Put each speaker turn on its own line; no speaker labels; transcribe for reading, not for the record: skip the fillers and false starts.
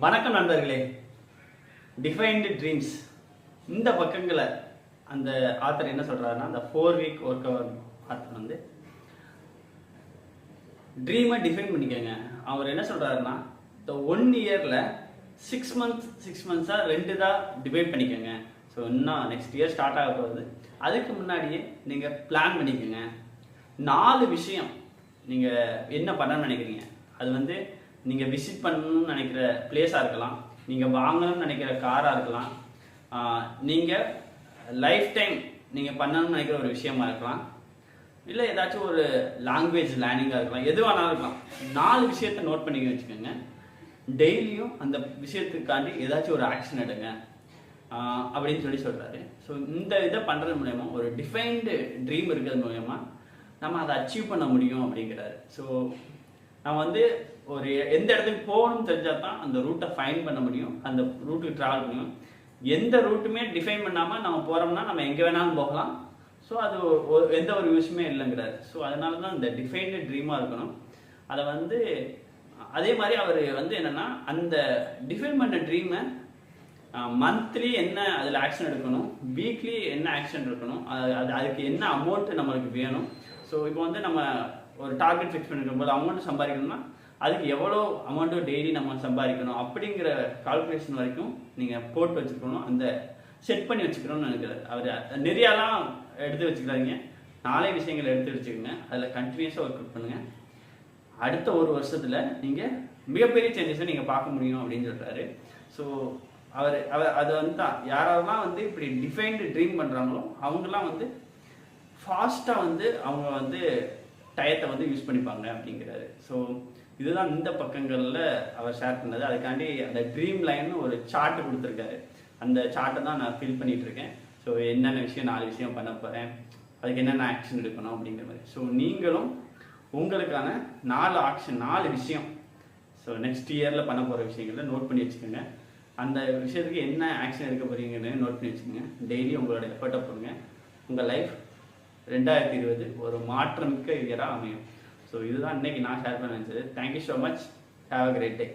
வணக்கம் நண்பர்களே. Defined dreams இந்த பக்கங்களை அந்த ஆத்தர் என்ன சொல்றாருன்னா, அந்த 4 வீக் ஒர்க் ஆத்தர் வந்து ட்ரீமை டிஃபைன் பண்ணிக்கோங்க. அவர் என்ன சொல்றாருன்னா, இந்த 1 இயர்ல 6 மந்த்ஸா 2 தான் டிவைட் பண்ணிக்கோங்க. ஸோ இன்னும் நெக்ஸ்ட் இயர் ஸ்டார்ட் ஆக போகுது. அதுக்கு முன்னாடியே நீங்க பிளான் பண்ணிக்கோங்க. 4 விஷயம் நீங்க என்ன பண்ணணும்னு நினைக்கிறீங்க. அது வந்து நீங்க விசிட் பண்ணணும்னு நினைக்கிற பிளேஸா இருக்கலாம், நீங்க வாங்கணும்னு நினைக்கிற காரா இருக்கலாம், நீங்க லைஃப் டைம் நீங்க பண்ணணும்னு நினைக்கிற ஒரு விஷயமா இருக்கலாம், இல்லை ஏதாச்சும் ஒரு லாங்குவேஜ் லேர்னிங்கா இருக்கலாம், எது வேணாலும் இருக்கலாம். 4 விஷயத்த நோட் பண்ணி வச்சுக்கோங்க. டெய்லியும் அந்த விஷயத்துக்காண்டி ஏதாச்சும் ஒரு ஆக்ஷன் எடுங்க அப்படின்னு சொல்றாரு. ஸோ இந்த இதை பண்றது மூலயமா ஒரு டிஃபைன்டு ட்ரீம் இருக்கிறது மூலயமா நம்ம அதை அச்சீவ் பண்ண முடியும் அப்படிங்கிறாரு. ஸோ நம்ம வந்து ஒரு எந்த இடத்துக்கு போகணும்னு தெரிஞ்சால் தான் அந்த ரூட்டை ஃபைன் பண்ண முடியும், அந்த ரூட்டுக்கு ட்ராவல் பண்ணணும். எந்த ரூட்டுமே டிஃபைன் பண்ணாமல் நம்ம போகிறோம்னா நம்ம எங்கே வேணாலும் போகலாம். ஸோ அது எந்த ஒரு யூஸுமே இல்லைங்கிறாரு. ஸோ அதனால தான் இந்த டிஃபைன்டு ட்ரீமாக இருக்கணும். அதை வந்து அதே மாதிரி அவர் வந்து என்னென்னா, அந்த டிஃபைன் பண்ண ட்ரீமை மந்த்லி என்ன அதில் ஆக்ஷன் எடுக்கணும், வீக்லி என்ன ஆக்ஷன் எடுக்கணும், அதுக்கு என்ன அமௌண்ட் நம்மளுக்கு வேணும். ஸோ இப்போ வந்து நம்ம ஒரு டார்கெட் ஃபிக்ஸ் பண்ணிருக்கும் போது அமௌண்ட் சம்பாதிக்கணும்னா அதுக்கு எவ்வளோ அமௌண்ட்டு டெய்லி நம்ம சம்பாதிக்கணும் அப்படிங்கிற கால்குலேஷன் வரைக்கும் நீங்கள் போட்டு வச்சுக்கணும், அந்த செட் பண்ணி வச்சுக்கணும்னு நினைக்கிறார் அவர். நிறையாலாம் எடுத்து வச்சுக்கிறாங்க, 4 விஷயங்கள் எடுத்து வச்சுக்கோங்க. அதில் கண்டினியூஸாக ஒர்க் அவுட் பண்ணுங்கள். அடுத்த ஒரு வருஷத்தில் நீங்கள் மிகப்பெரிய சேஞ்சஸை நீங்கள் பார்க்க முடியும் அப்படின்னு சொல்கிறாரு. ஸோ அவர் அது வந்து தான் யாரெல்லாம் வந்து இப்படி டிஃபைன்டு ட்ரீம் பண்ணுறாங்களோ அவங்கெல்லாம் வந்து ஃபாஸ்ட்டாக வந்து அவங்க வந்து டயத்தை வந்து யூஸ் பண்ணிப்பாங்க அப்படிங்கிறாரு. ஸோ இதுதான் இந்த பக்கங்களில் அவர் ஷேர் பண்ணது. அதுக்காண்டி அந்த ட்ரீம் லைன்னு ஒரு சார்ட் கொடுத்துருக்காரு. அந்த சார்ட்டை தான் நான் ஃபில் பண்ணிட்டு இருக்கேன். ஸோ என்னென்ன விஷயம் 4 விஷயம் பண்ண போகிறேன், அதுக்கு என்னென்ன ஆக்ஷன் எடுக்கணும் அப்படிங்கிற மாதிரி. ஸோ நீங்களும் உங்களுக்கான 4 விஷயம் ஸோ நெக்ஸ்ட் இயரில் பண்ண போகிற விஷயங்களை நோட் பண்ணி வச்சுக்கோங்க. அந்த விஷயத்துக்கு என்ன ஆக்ஷன் எடுக்க போகிறீங்கன்னு நோட் பண்ணி வச்சுக்கோங்க. டெய்லி உங்களோட எஃபர்ட்டை போடுங்க. உங்கள் லைஃப் 2020 ஒரு மாற்றமிக்க இயராக அமையும். ஸோ இதுதான் இன்னைக்கு நான் ஷேர் பண்ண நினச்சது. Thank you so much. Have a great day.